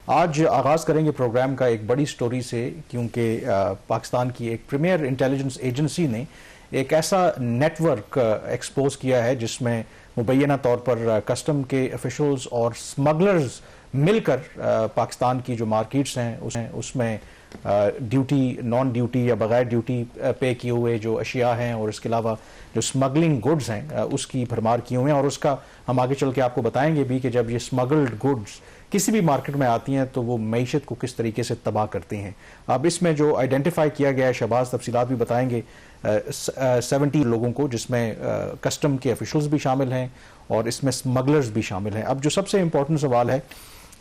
आज आगाज़ करेंगे प्रोग्राम का एक बड़ी स्टोरी से, क्योंकि पाकिस्तान की एक प्रीमियर इंटेलिजेंस एजेंसी ने एक ऐसा नेटवर्क एक्सपोज किया है जिसमें मुबैना तौर पर कस्टम के ऑफिशियल्स और स्मगलर्स मिलकर पाकिस्तान की जो मार्केट्स हैं उसमें ड्यूटी, नॉन ड्यूटी या बगैर ड्यूटी पे किए हुए जो अशिया हैं और इसके अलावा जो स्मगलिंग गुड्स हैं उसकी भरमार किए हुए हैं। और उसका हम आगे चल के आपको बताएंगे भी कि जब ये स्मगल्ड गुड्स किसी भी मार्केट में आती हैं तो वो मईशत को किस तरीके से तबाह करती हैं। अब इसमें जो आइडेंटिफाई किया गया है, शहबाज तफसीलात भी बताएंगे, 70 लोगों को, जिसमें कस्टम के ऑफिशियल्स भी शामिल हैं और इसमें स्मगलर्स भी शामिल हैं। अब जो सबसे इम्पोर्टेंट सवाल है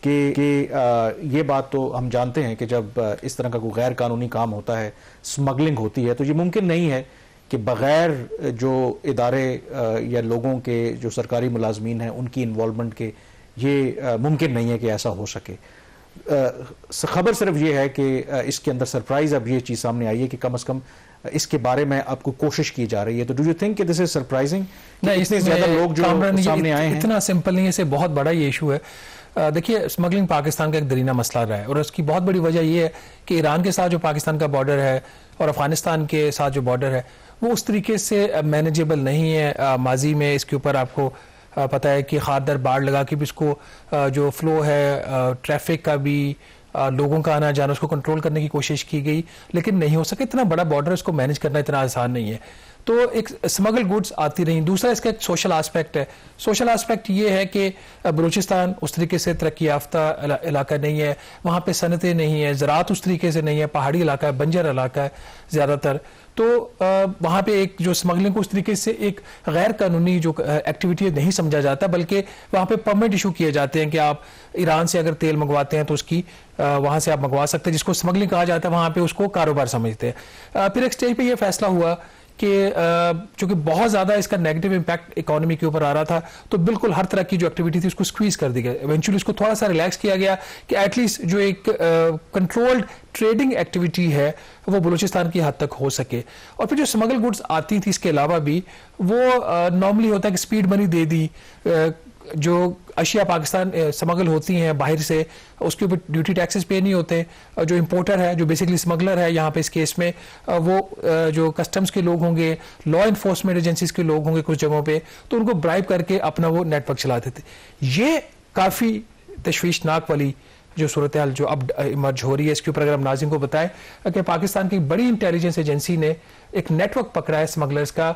कि ये बात तो हम जानते हैं कि जब इस तरह का कोई गैर कानूनी काम होता है, स्मगलिंग होती है, तो ये मुमकिन नहीं है कि बग़ैर जो इदारे या लोगों के जो सरकारी मुलाजमीन हैं उनकी इन्वॉल्वमेंट के ये मुमकिन नहीं है कि ऐसा हो सके। खबर सिर्फ ये है कि इसके अंदर सरप्राइज अब ये चीज़ सामने आई है कि कम से कम इसके बारे में आपको कोशिश की जा रही है। तो डू यू थिंक कि दिस इज सरप्राइजिंग? नहीं, इतने ज्यादा लोग जो सामने आए हैं, इतना सिंपल नहीं है, इसे बहुत बड़ा ये इशू है। देखिए, स्मगलिंग पाकिस्तान का एक दरीना मसला रहा है और उसकी बहुत बड़ी वजह यह है कि ईरान के साथ जो पाकिस्तान का बॉर्डर है और अफगानिस्तान के साथ जो बॉर्डर है वो उस तरीके से मैनेजेबल नहीं है। माजी में इसके ऊपर आपको पता है कि खार दर बाढ़ लगा के भी इसको जो फ्लो है ट्रैफिक का भी, लोगों का आना जाना, उसको कंट्रोल करने की कोशिश की गई, लेकिन नहीं हो सके। इतना बड़ा बॉर्डर, इसको मैनेज करना इतना आसान नहीं है। तो एक स्मगल गुड्स आती रही। दूसरा इसका एक सोशल एस्पेक्ट है। सोशल एस्पेक्ट ये है कि बलूचिस्तान उस तरीके से तरक्की याफ्ता इलाका नहीं है, वहाँ पे सनतें नहीं है, ज़राअत उस तरीके से नहीं है, पहाड़ी इलाका है, बंजर इलाका है ज़्यादातर। तो वहाँ पे एक जो स्मगलिंग को उस तरीके से एक गैर कानूनी जो एक्टिविटी नहीं समझा जाता, बल्कि वहाँ पे परमिट इशू किए जाते हैं कि आप ईरान से अगर तेल मंगवाते हैं तो उसकी वहाँ से आप मंगवा सकते हैं, जिसको स्मगलिंग कहा जाता है, वहाँ पे उसको कारोबार समझते हैं। फिर एक स्टेज पे ये फैसला हुआ कि चूंकि बहुत ज़्यादा इसका नेगेटिव इम्पैक्ट इकोनॉमी के ऊपर आ रहा था, तो बिल्कुल हर तरह की जो एक्टिविटी थी उसको स्क्वीज कर दी गई। इवेंचुअली उसको थोड़ा सा रिलैक्स किया गया कि एटलीस्ट जो एक कंट्रोल्ड ट्रेडिंग एक्टिविटी है वो बलूचिस्तान की हद तक हो सके। और फिर जो स्मगल गुड्स आती थी इसके अलावा भी, वो नॉर्मली होता है कि स्पीड मनी दे दी, जो अशिया पाकिस्तान स्मगल होती हैं बाहर से, उसके ऊपर ड्यूटी टैक्सेस पे नहीं होते। जो इंपोर्टर है, जो बेसिकली स्मगलर है यहाँ पे इस केस में, वो जो कस्टम्स के लोग होंगे, लॉ इन्फोर्समेंट एजेंसीज के लोग होंगे कुछ जगहों पे, तो उनको ब्राइब करके अपना वो नेटवर्क चलाते थे। ये काफ़ी तशवीशनाक वाली जो सूरत हाल जो अब इमर्ज हो रही है, इसके ऊपर अगर हम नाज़रीन को बताएं कि पाकिस्तान की बड़ी इंटेलिजेंस एजेंसी ने एक नेटवर्क पकड़ा है स्मगलर्स का।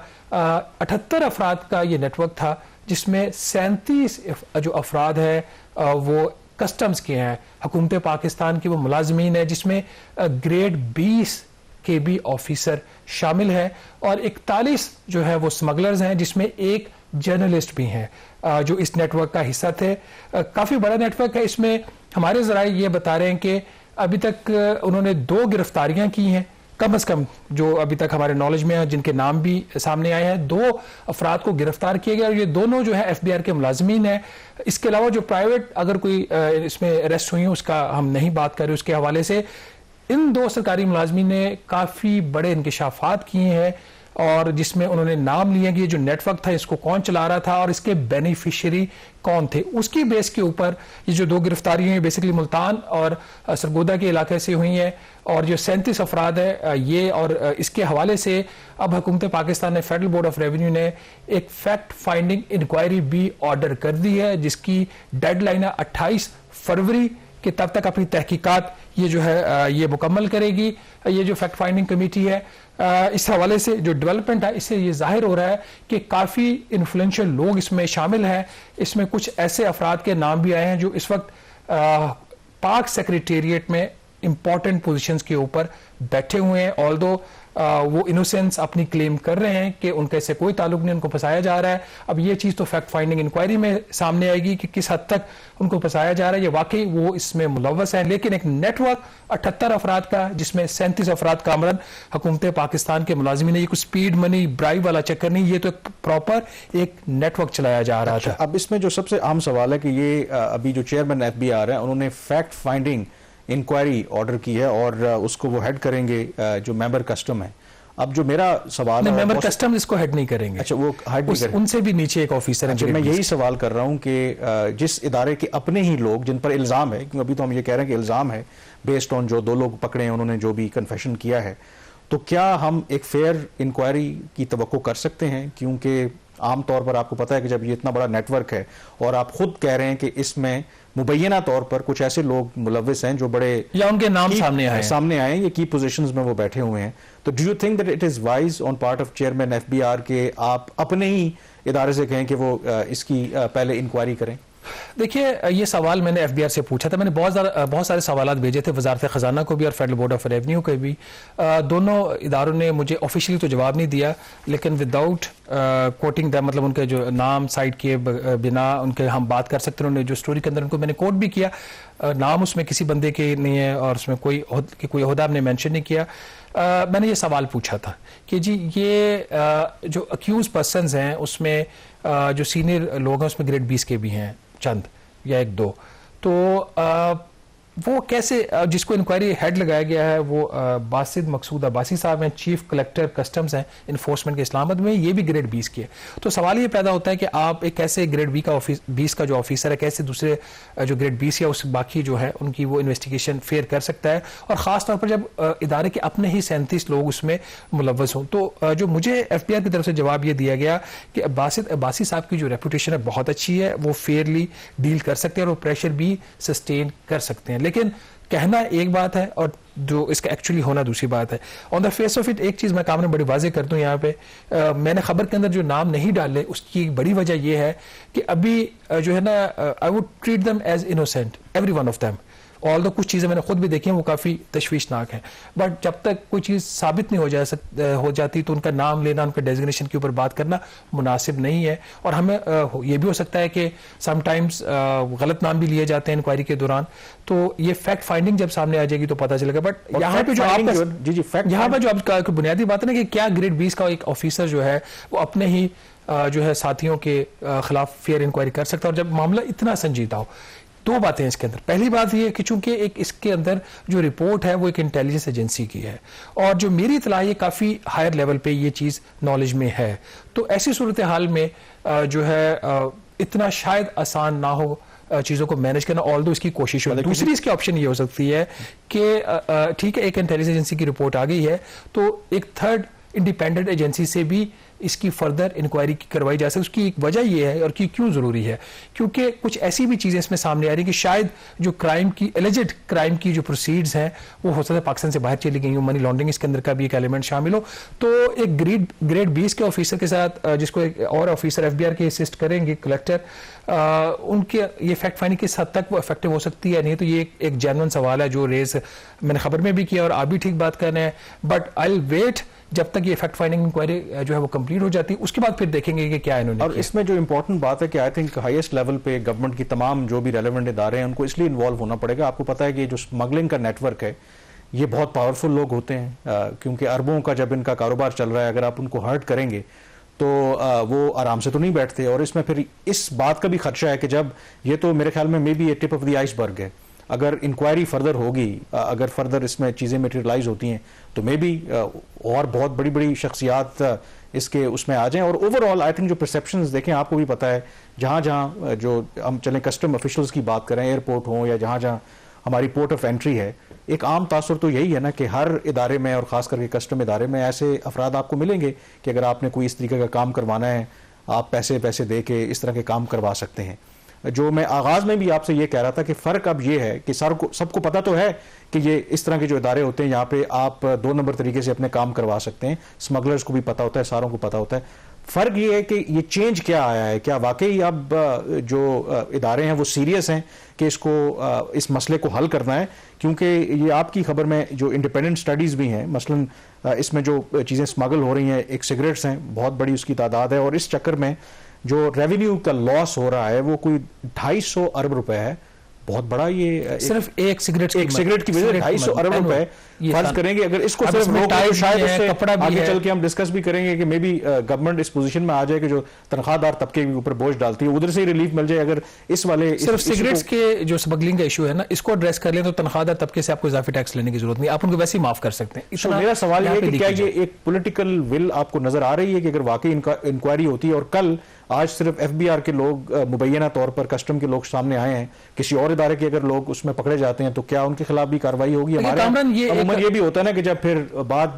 78 अफराद का ये नेटवर्क था, जिसमें 37 जो अफराद है वो कस्टम्स के हैं, हुकूमत पाकिस्तान के वो मुलाजमीन है, जिसमें ग्रेड 20 के भी ऑफिसर शामिल है और 41 जो है वो स्मगलर्स हैं, जिसमें एक जर्नलिस्ट भी हैं जो इस नेटवर्क का हिस्सा थे। काफ़ी बड़ा नेटवर्क है। इसमें हमारे ज़राए ये बता रहे हैं कि अभी तक उन्होंने 2 गिरफ्तारियां की हैं, कम से कम जो अभी तक हमारे नॉलेज में है, जिनके नाम भी सामने आए हैं। 2 अफराद को गिरफ्तार किया गया और ये दोनों जो है FBI के मुलाजमीन हैं। इसके अलावा जो प्राइवेट अगर कोई इसमें अरेस्ट हुई है उसका हम नहीं बात कर रहे। उसके हवाले से इन 2 सरकारी मुलाजमीन ने काफ़ी बड़े इंकशाफात किए हैं और जिसमें उन्होंने नाम लिए कि ये जो नेटवर्क था इसको कौन चला रहा था और इसके बेनिफिशियरी कौन थे। उसकी बेस के ऊपर ये जो 2 गिरफ्तारी हुई बेसिकली मुल्तान और सरगोदा के इलाके से हुई हैं और जो 37 अफराद है ये, और इसके हवाले से अब हुकूमत पाकिस्तान ने फेडरल बोर्ड ऑफ रेवेन्यू ने एक फैक्ट फाइंडिंग इंक्वायरी भी ऑर्डर कर दी है, जिसकी डेडलाइन है 28 फरवरी कि तब तक अपनी तहकीकात ये जो है ये मुकम्मल करेगी। ये जो फैक्ट फाइंडिंग कमेटी है, इस हवाले से जो डेवलपमेंट है, इससे ये जाहिर हो रहा है कि काफ़ी इन्फ्लुएंशियल लोग इसमें शामिल हैं। इसमें कुछ ऐसे अफराद के नाम भी आए हैं जो इस वक्त पाक सेक्रेटेरिएट में इंपॉर्टेंट पोजीशंस के ऊपर बैठे हुए हैं। ऑल्दो वो इनोसेंस अपनी क्लेम कर रहे हैं कि उनके से कोई ताल्लुक नहीं, उनको फंसाया जा रहा है। अब ये चीज़ तो फैक्ट फाइंडिंग इंक्वायरी में सामने आएगी कि किस हद तक उनको फंसाया जा रहा है, ये वाकई वो इसमें मुलव्वस है। लेकिन एक नेटवर्क 78 अफराद का, जिसमें 37 अफराद कामरन हुकूमत पाकिस्तान के मुलाजिमीन, ये कुछ स्पीड मनी ब्राइब वाला चक्कर नहीं, ये तो एक प्रॉपर एक नेटवर्क चलाया जा रहा था। अब इसमें जो सबसे अहम सवाल है कि ये अभी जो चेयरमैन FBI है उन्होंने फैक्ट फाइंडिंग इंक्वायरी ऑर्डर की है और उसको वो हेड करेंगे जो मेंबर कस्टम है। अब जो मेरा सवाल है, मेंबर कस्टम इसको हेड नहीं करेंगे। अच्छा, वो हेड नहीं करेंगे, उनसे भी नीचे एक ऑफिसर है। अच्छा, मैं यही सवाल कर रहा हूं कि जिस इदारे के अपने ही लोग जिन पर इल्जाम है, क्योंकि अभी तो हम ये कह रहे हैं कि इल्जाम है बेस्ड ऑन जो 2 लोग पकड़े हैं, उन्होंने जो भी कन्फेशन किया है, तो क्या हम एक फेयर इंक्वायरी की तवक्को कर सकते हैं? क्योंकि आमतौर पर आपको पता है कि जब ये इतना बड़ा नेटवर्क है और आप खुद कह रहे हैं कि इसमें मुबैना तौर पर कुछ ऐसे लोग मुलविस हैं जो बड़े या उनके नाम सामने आए ये की पोजीशंस में वो बैठे हुए हैं, तो do you think that it is wise on part of chairman FBR के आप अपने ही इदारे से कहें कि वो इसकी पहले इंक्वायरी करें? देखिए, ये सवाल मैंने एफबीआर से पूछा था। मैंने बहुत सारे सवाल भेजे थे वजारत खजाना को भी और फेडरल बोर्ड ऑफ रेवेन्यू को भी। दोनों इदारों ने मुझे ऑफिशियली तो जवाब नहीं दिया, लेकिन विदाउट कोटिंग द, मतलब उनके जो नाम साइट के बिना उनके हम बात कर सकते हैं। उन्होंने जो स्टोरी के अंदर उनको मैंने कोट भी किया, नाम उसमें किसी बंदे के नहीं है और उसमें कोई ओहदा हमने मेंशन नहीं किया। मैंने ये सवाल पूछा था कि जी ये जो अक्यूज पर्सनस हैं उसमें जो सीनियर लोग हैं उसमें ग्रेड 20 के भी हैं चंद या 1-2, तो वो कैसे, जिसको इंक्वायरी हेड लगाया गया है वो बासिद मकसूद अब्बासी साहब हैं, चीफ कलेक्टर कस्टम्स हैं इन्फोर्समेंट के इस्लामाबाद में, ये भी ग्रेड 20 के। तो सवाल ये पैदा होता है कि आप एक कैसे ग्रेड 20 का जो ऑफिसर है कैसे दूसरे जो ग्रेड 20 या उस बाकी जो है उनकी वो इन्वेस्टिगेशन फेयर कर सकता है, और खासतौर पर जब इदारे के अपने ही 37 लोग उसमें मुलव्वस हों। तो जो मुझे एफबीआर की तरफ से जवाब ये दिया गया कि बासिद अब्बासी साहब की जो रेपुटेशन है बहुत अच्छी है, वो फेयरली डील कर सकते हैं और वो प्रेशर भी सस्टेन कर सकते हैं। लेकिन कहना एक बात है और जो इसका एक्चुअली होना दूसरी बात है। On the face of it एक चीज मैं काम बड़ी वाजे कर दूं यहाँ पे, मैंने खबर के अंदर जो नाम नहीं डाले उसकी बड़ी वजह यह है कि अभी जो है ना, I would treat them as innocent, every one of them. Although कुछ चीज़ें मैंने खुद भी देखी हैं वो काफ़ी तशवीशनाक हैं, बट जब तक कोई चीज़ साबित नहीं हो जाती तो उनका नाम लेना, उनके डेजिग्नेशन के ऊपर बात करना मुनासिब नहीं है। और हमें ये भी हो सकता है कि समटाइम्स गलत नाम भी लिए जाते हैं इंक्वायरी के दौरान, तो ये फैक्ट फाइंडिंग जब सामने आ जाएगी तो पता चलेगा। बट यहाँ पे जो यहाँ पे जो आपका बुनियादी बात है ना कि क्या ग्रेड 20 का एक ऑफिसर जो है वो अपने ही जो है साथियों के खिलाफ फेयर इंक्वायरी कर सकता है, और जब मामला इतना संजीदा हो। दो बातें इसके अंदर, पहली बात यह कि चूंकि एक इसके अंदर जो रिपोर्ट है वो एक इंटेलिजेंस एजेंसी की है और जो मेरी इतला ये काफ़ी हायर लेवल पे ये चीज़ नॉलेज में है, तो ऐसी सूरत हाल में जो है इतना शायद आसान ना हो चीज़ों को मैनेज करना, ऑल दो इसकी कोशिश हो। दूसरी इसकी ऑप्शन ये हो सकती है कि ठीक है एक इंटेलिजेंस एजेंसी की रिपोर्ट आ गई है तो एक थर्ड इंडिपेंडेंट एजेंसी से भी इसकी फर्दर इंक्वायरी करवाई जा सकती है। उसकी एक वजह यह है और कि क्यों जरूरी है, क्योंकि कुछ ऐसी भी चीजें इसमें सामने आ रही है कि शायद जो क्राइम की एलिजेड क्राइम की जो प्रोसीड्स हैं वो हो सकता है पाकिस्तान से बाहर चली गई हो, मनी लॉन्ड्रिंग इसके अंदर का भी एक एलिमेंट शामिल हो। तो एक ग्रेड 20 के ऑफिसर के साथ जिसको एक और ऑफिसर एफबीआर के असिस्ट करेंगे कलेक्टर, उनके ये फैक्ट फाइंडिंग किस हद तक वो इफेक्टिव हो सकती है नहीं, तो ये एक जेन्युइन सवाल है जो रेज मैंने खबर में भी किया और आप भी ठीक बात कर रहे हैं। बट आई विल वेट जब तक ये फैक्ट फाइंडिंग इंक्वायरी जो है वो कंप्लीट हो जाती है, उसके बाद फिर देखेंगे कि क्या इन्होंने। और इसमें जो इंपॉर्टेंट बात है कि आई थिंक हाईएस्ट लेवल पे गवर्नमेंट की तमाम जो भी रेलेवेंट इदारे हैं उनको इसलिए इन्वॉल्व होना पड़ेगा। आपको पता है कि जो स्मगलिंग का नेटवर्क है ये बहुत पावरफुल लोग होते हैं, क्योंकि अरबों का जब इनका कारोबार चल रहा है, अगर आप उनको हर्ट करेंगे तो वो आराम से तो नहीं बैठते। और इसमें फिर इस बात का भी खदशा है कि जब ये तो मेरे ख्याल में मे बी ये टिप ऑफ द आइसबर्ग है, अगर इंक्वायरी फर्दर होगी, अगर फर्दर इसमें चीज़ें मटेरियलाइज होती हैं तो मे बी और बहुत बड़ी बड़ी शख्सियात इसके उसमें आ जाएं। और ओवरऑल आई थिंक जो परसेप्शंस देखें, आपको भी पता है जहाँ जहाँ जो हम चलें कस्टम ऑफिशियल्स की बात करें, एयरपोर्ट हो या जहाँ जहाँ हमारी पोर्ट ऑफ एंट्री है, एक आम तासुर तो यही है ना कि हर इदारे में और ख़ास करके कस्टम इदारे में ऐसे अफराद आपको मिलेंगे कि अगर आपने कोई इस तरीके का काम करवाना है आप पैसे दे के इस तरह के काम करवा सकते हैं। जो मैं आगाज़ में भी आपसे ये कह रहा था कि फ़र्क अब ये है कि सबको पता तो है कि ये इस तरह के जो इदारे होते हैं यहाँ पे आप 2 नंबर तरीके से अपने काम करवा सकते हैं, स्मगलर्स को भी पता होता है, सारों को पता होता है। फ़र्क ये है कि ये चेंज क्या आया है, क्या वाकई अब जो इदारे हैं वो सीरियस हैं कि इसको इस मसले को हल करना है, क्योंकि ये आपकी खबर में जो इंडिपेंडेंट स्टडीज़ भी हैं, मसलन इसमें जो चीज़ें स्मगल हो रही हैं, एक सिगरेट्स हैं बहुत बड़ी उसकी तादाद है, और इस चक्कर में जो रेवेन्यू का लॉस हो रहा है वो कोई 250 अरब रुपए है बहुत बड़ा ये सिर्फ एक सिगरेट की वजह से 250 अरब रुपए फर्ज करेंगे। अगर इसको सिर्फ रोक दो, शायद इससे आगे चल के हम डिस्कस भी करेंगे कि मे बी गवर्नमेंट इस पोजीशन में आ जाए कि जो तनख्वाहदार तबके के ऊपर बोझ डालती है उधर से ही रिलीफ मिल जाए। अगर इस वाले सिर्फ सिगरेट्स के जो स्मगलिंग का इशू है ना, इसको एड्रेस कर लें तो तनख्वाहदार तबके से आपको इजाफी टैक्स लेने की जरूरत नहीं, आप उनको वैसे ही माफ कर सकते हैं। तो मेरा सवाल ये है कि क्या ये एक पॉलिटिकल विल आपको नजर आ रही है कि अगर वाकई इंक्वायरी होती है और कल आज सिर्फ एफबीआर के लोग मुबैना तौर पर कस्टम के लोग सामने आए हैं, किसी और इदारे के अगर लोग उसमें पकड़े जाते हैं तो क्या उनके खिलाफ भी कार्रवाई होगी? हमारे ये भी होता है ना कि जब फिर बात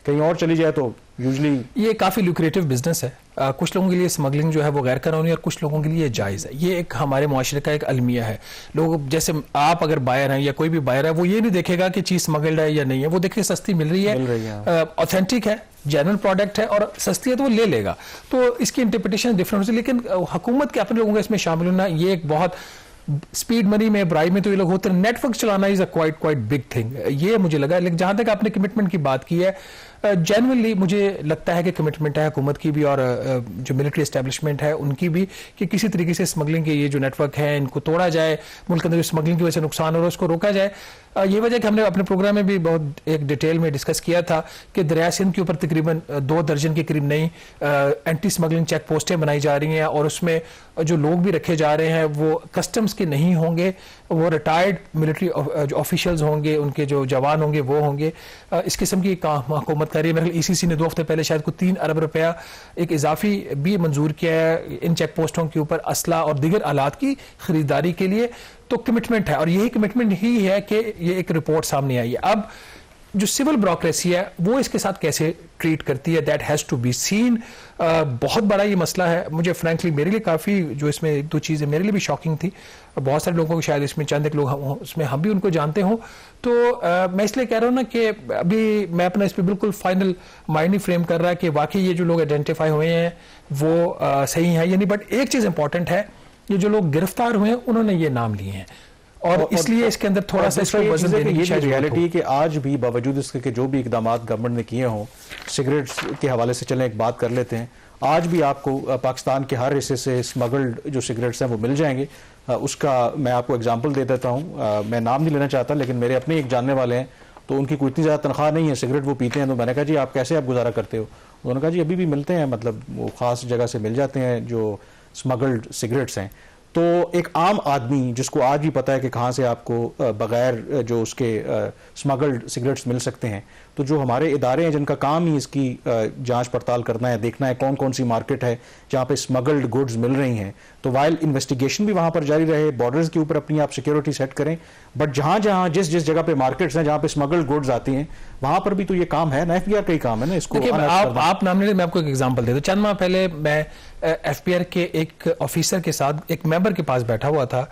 कहीं और चली जाए तो यूजली ये काफी लुक्रेटिव बिजनेस है। कुछ लोगों के लिए स्मगलिंग जो है वो गैर कानूनी और कुछ लोगों के लिए जायज़ है। ये एक हमारे मुआशरे का एक अलमिया है। लोग जैसे आप अगर बायर हैं या कोई भी बायर है वो ये नहीं देखेगा कि चीज स्मगल्ड है या नहीं है, वो देखे सस्ती मिल रही है, ऑथेंटिक है, जेन्युइन प्रोडक्ट है और सस्ती है तो वो ले लेगा। तो इसकी इंटरप्रिटेशन डिफरेंट है, लेकिन हुकूमत के अपने लोगों का इसमें शामिल होना ये एक बहुत स्पीड मनी में ब्राइब में तो ये लोग होते हैं। नेटवर्क चलाना is a quite big thing, ये मुझे लगा। लेकिन जहां तक आपने कमिटमेंट की बात की है, जेन्युइनली मुझे लगता है कि कमिटमेंट है हुकूमत की भी और जो मिलिट्री एस्टेब्लिशमेंट है उनकी भी कि किसी तरीके से स्मगलिंग के ये जो नेटवर्क है इनको तोड़ा जाए, मुल्क के अंदर स्मगलिंग की वजह से नुकसान हो रहा है उसको रोका जाए। ये वजह कि हमने अपने प्रोग्राम में भी बहुत एक डिटेल में डिस्कस किया था कि दरिया सिंध के ऊपर तकरीबन 2 दर्जन के करीब नई एंटी स्मगलिंग चेक पोस्टें बनाई जा रही हैं और उसमें जो लोग भी रखे जा रहे हैं वो कस्टम्स के नहीं होंगे, वो रिटायर्ड मिलिट्री ऑफिशियल्स होंगे, उनके जो जवान होंगे वो होंगे। इस किस्म की काम हुकूमत कर रही है। मेरे ईसीसी ने 2 हफ्ते पहले शायद को 3 अरब रुपया एक इजाफी भी मंजूर किया है इन चेक पोस्टों के ऊपर असला और दीगर आलात की खरीदारी के लिए। तो कमिटमेंट है और यही कमिटमेंट ही है कि ये एक रिपोर्ट सामने आई है। अब जो सिविल ब्यूरोक्रेसी है वो इसके साथ कैसे ट्रीट करती है, that has to be seen. बहुत बड़ा ये मसला है। मुझे फ्रैंकली मेरे लिए काफ़ी जो इसमें 2 चीज़ें मेरे लिए भी शॉकिंग थी, बहुत सारे लोगों को शायद इसमें चंद एक लोग उसमें हम भी उनको जानते हों। तो मैं इसलिए कह रहा हूँ ना कि अभी मैं अपना इस पर बिल्कुल फाइनल माइंड नहीं फ्रेम कर रहा कि वाकई ये जो लोग आइडेंटिफाई हुए हैं वो सही है या नहीं। बट एक चीज़ इंपॉर्टेंट है, ये जो लोग गिरफ्तार हुए हैं उन्होंने ये नाम लिए हैं और इसलिए इसके अंदर थोड़ा सा इसको वजन देने की शायद रियलिटी कि आज भी बावजूद इसके कि जो भी इकदाम गवर्नमेंट ने किए हों, सिगरेट्स के हवाले से चलें एक बात कर लेते हैं, आज भी आपको पाकिस्तान के हर हिस्से से स्मगल्ड जो सिगरेट्स हैं वो मिल जाएंगे। उसका मैं आपको एग्जांपल दे देता हूं। मैं नाम नहीं लेना चाहता लेकिन मेरे अपने एक जानने वाले हैं, तो उनकी कोई इतनी ज़्यादा तनख्वाह नहीं है, सिगरेट वो पीते हैं। तो मैंने कहा जी आप कैसे गुजारा करते हो? उन्होंने कहा जी अभी भी मिलते हैं, मतलब वो ख़ास जगह से मिल जाते हैं जो स्मगल्ड सिगरेट्स हैं। तो एक आम आदमी जिसको आज भी पता है कि कहाँ से आपको बगैर जो उसके स्मगल्ड सिगरेट्स मिल सकते हैं, तो जो हमारे इदारे हैं जिनका काम ही इसकी जांच पड़ताल करना है, देखना है कौन कौन सी मार्केट है जहाँ पे स्मगल्ड गुड्स मिल रही हैं, तो वाइल इन्वेस्टिगेशन भी वहाँ पर जारी रहे, बॉर्डर्स के ऊपर अपनी आप सिक्योरिटी सेट करें, बट जहाँ जहाँ जिस जिस जगह पे मार्केट्स हैं जहाँ पे स्मगल्ड गुड्स आती हैं वहाँ पर भी तो ये काम है ना, एफबीआर का ही काम है ना इसको। आप नाम ले, मैं आपको एक एग्जाम्पल दे दूं। चंद माह पहले मैं एफबीआर के एक ऑफिसर के साथ एक मेंबर के पास बैठा हुआ था,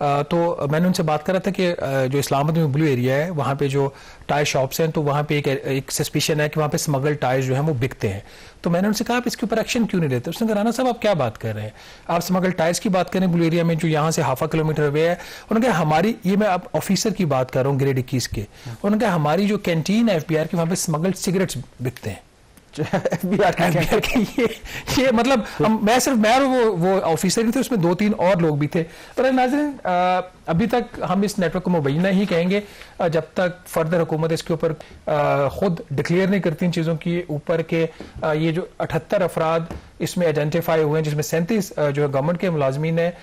तो मैंने उनसे बात कर रहा था कि जो इस्लामाबाद में ब्लू एरिया है वहाँ पे जो टायर शॉप्स हैं तो वहाँ पे एक सस्पिशन है कि वहाँ पे स्मगल टायर्स जो हैं वो बिकते हैं। तो मैंने उनसे कहा आप इसके ऊपर एक्शन क्यों नहीं लेते? उसने कहा राना साहब आप क्या बात कर रहे हैं, आप स्मगल टायर्स की बात करें ब्लू एरिया में जो यहाँ से ½ किलोमीटर अवे है। उन्होंने कहा हमारी, ये मैं आप ऑफिसर की बात कर रहा हूँ ग्रेड 21 के, उन्होंने कहा हमारी जो कैंटीन है एफबीआर की वहाँ पे स्मगल्ड सिगरेट्स बिकते हैं। ये मतलब मैं सिर्फ मैं और वो ऑफिसर ही थे, उसमें 2-3 और लोग भी थे। पर नाज़रीन अभी तक हम इस नेटवर्क को मुबैना ही कहेंगे जब तक फर्दर हुकूमत इसके ऊपर खुद डिक्लेयर नहीं करती इन चीज़ों की ऊपर के ये जो 78 अफराद इसमें आइडेंटिफाई हुए हैं जिसमें 37 जो गवर्नमेंट के मुलाजमीन है,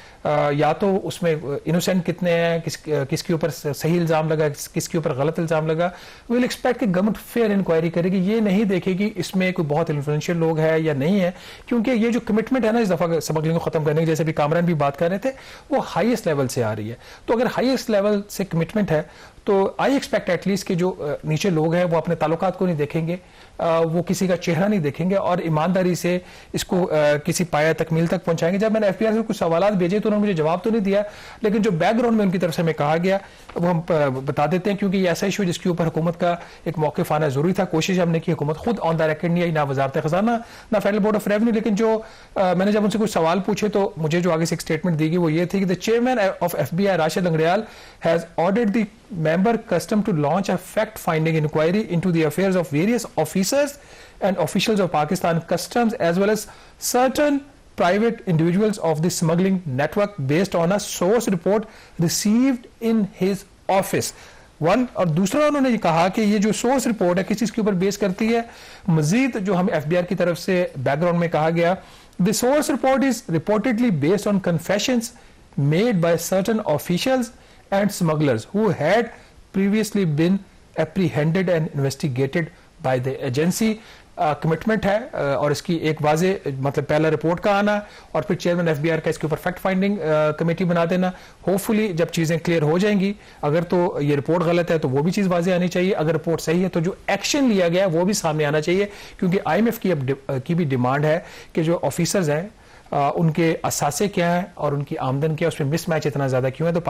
या तो उसमें इनोसेंट कितने हैं, किसके ऊपर सही इल्ज़ाम लगा, किसके ऊपर गलत इल्ज़ाम लगा। विल एक्सपेक्ट कि गवर्नमेंट फेयर इंक्वायरी करेगी, ये नहीं देखेगी इसमें कोई बहुत इन्फ्लुएंशियल लोग है या नहीं है, क्योंकि ये जो कमिटमेंट है ना इस दफ़ा स्मगलिंग को ख़त्म करने की, जैसे भी कामरान भी बात कर रहे थे, वो हाईएस्ट लेवल से आ रही है। तो अगर हाईएस्ट लेवल से कमिटमेंट है तो आई एक्सपेक्ट एटलीस्ट कि जो नीचे लोग हैं वो अपने ताल्लुकात को नहीं देखेंगे, वो किसी का चेहरा नहीं देखेंगे और ईमानदारी से इसको किसी पाया तकमील तक पहुंचाएंगे। जब मैंने एफबीआर से कुछ सवाल भेजे तो उन्होंने मुझे जवाब तो नहीं दिया, लेकिन जो बैकग्राउंड में उनकी तरफ से हमें कहा गया वो हम बता देते हैं, क्योंकि ये ऐसा इशू जिसके ऊपर हुकूमत का एक मौक़िफ़ आना जरूरी था। कोशिश हमने की, हुकूमत खुद ऑन द रिकॉर्ड नहीं आई, ना वजारत खजाना ना फेडरल बोर्ड ऑफ रेवेन्यू, लेकिन जो मैंने जब उनसे कुछ सवाल पूछे तो मुझे जो आगे से एक स्टेटमेंट दी गई वो ये थी कि the chairman of FBI Rashid Langrial has ordered the member custom to launch a fact-finding inquiry into the affairs of various officers and officials of Pakistan Customs as well as certain private individuals of the smuggling network based on a source report received in his office. One और दूसरा उन्होंने ये कहा कि ये जो source report है किस चीज के ऊपर बेस करती है, मजीद जो हम एफबीआर की तरफ से बैकग्राउंड में कहा गया, the source report is reportedly based on confessions made by certain officials and smugglers who had previously been apprehended and investigated by the agency. Commitment है और इसकी एक वाजे मतलब पहला रिपोर्ट का आना और फिर चेयरमैन एफबीआर का इसके ऊपर फैक्ट फाइंडिंग कमेटी बना देना. होपफुली जब चीजें क्लियर हो जाएंगी, अगर तो ये रिपोर्ट गलत है तो वो भी चीज वाजे आनी चाहिए, अगर रिपोर्ट सही है तो जो एक्शन लिया गया वो भी सामने आना चाहिए. क्योंकि आईएमएफ की भी डिमांड है कि जो ऑफिसर्स हैं उनके असासे क्या है और उनकी आमदन क्या है, उसमें मिसमैच इतना ज्यादा क्यों है. तो